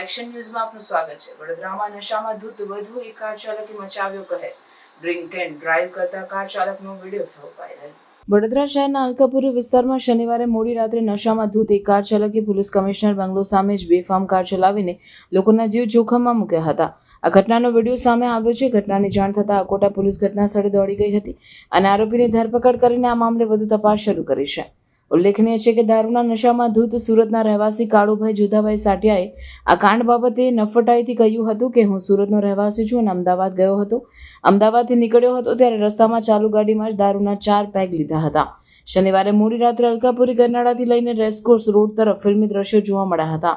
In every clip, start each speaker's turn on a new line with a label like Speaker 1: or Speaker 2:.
Speaker 1: Action ન્યૂઝમાં આપનું સ્વાગત છે। વડોદરામાં નશામાં ધૂત વધુ એક કાર ચાલકે મચાવ્યો કહેર। ડ્રિંક એન્ડ ડ્રાઈવ કરતા કાર ચાલકનો વિડીયો થયો વાયરલ। વડોદરા શહેરના અલકાપુરી વિસ્તારમાં શનિવારે મોડી રાત્રે નશામાં ધૂત એક કાર ચાલકે પોલીસ કમિશનર બંગલો સામે જ બેફામ કાર ચલાવીને લોકોના જીવ જોખમમાં મૂક્યા હતા। આ ઘટનાનો વિડીયો સામે આવ્યો છે। ઘટનાની જાણ થતાં અકોટા પોલીસ ઘટના સ્થળે દોડી ગઈ હતી અને આરોપીની ધરપકડ કરીને આ મામલે વધુ તપાસ શરૂ કરી છે। ઉલ્લેખનીય છે કે દારૂના નશામાં ધૂત સુરતના રહેવાસી કાળુભાઈ જોધાભાઈ સાટિયાએ આ કાંડ બાબતે નફટાઈથી કહ્યું હતું કે હું સુરતનો રહેવાસી છું અને અમદાવાદ ગયો હતો। અમદાવાદથી નીકળ્યો હતો ત્યારે રસ્તામાં ચાલુ ગાડીમાં જ દારૂના 4 પેગ લીધા હતા। શનિવારે મોડી રાત્રે અલકાપુરી ગરનાળાથી લઈને રેસકોર્સ રોડ તરફ ફિલ્મી દ્રશ્યો જોવા મળ્યા હતા।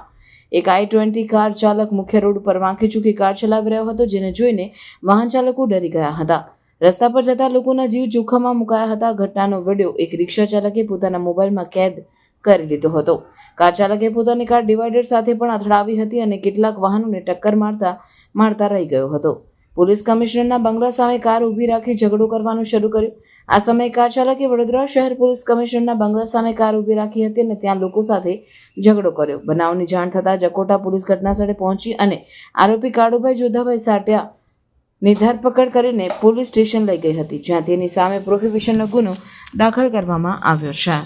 Speaker 1: એક i20 કાર ચાલક મુખ્ય રોડ પર વાંકી ચૂકી કાર ચલાવી રહ્યો હતો, જેને જોઈને વાહન ચાલકો ડરી ગયા હતા। રસ્તા પર જતા લોકોના જીવ જોખમમાં મુકાયા હતા। ઘટનાનો વિડીયો એક રિક્ષા ચાલકે પોતાના મોબાઈલમાં કેદ કરી લીધો હતો। કાર ચાલકે પોતાની કાર ડિવાઈડર સાથે પણ અથડાવી હતી અને કેટલાક વાહનોને ટક્કર મારતા રહી ગયો હતો। પોલીસ કમિશનરના બંગલા સામે કાર ઊભી રાખી ઝઘડો કરવાનું શરૂ કર્યું। આ સમયે કાર ચાલકે વડોદરા શહેર પોલીસ કમિશનરના બંગલા સામે કાર ઊભી રાખી હતી અને ત્યાં લોકો સાથે ઝઘડો કર્યો। બનાવની જાણ થતાં જ અકોટા પોલીસ ઘટનાસ્થળે પહોંચી અને આરોપી કાળુભાઈ જોધાભાઈ સાટિયા ની ધરપકડ કરીને પોલીસ સ્ટેશન લઈ ગઈ હતી, જ્યાં તેની સામે પ્રોહિબિશનનો ગુનો દાખલ કરવામાં આવ્યો છે।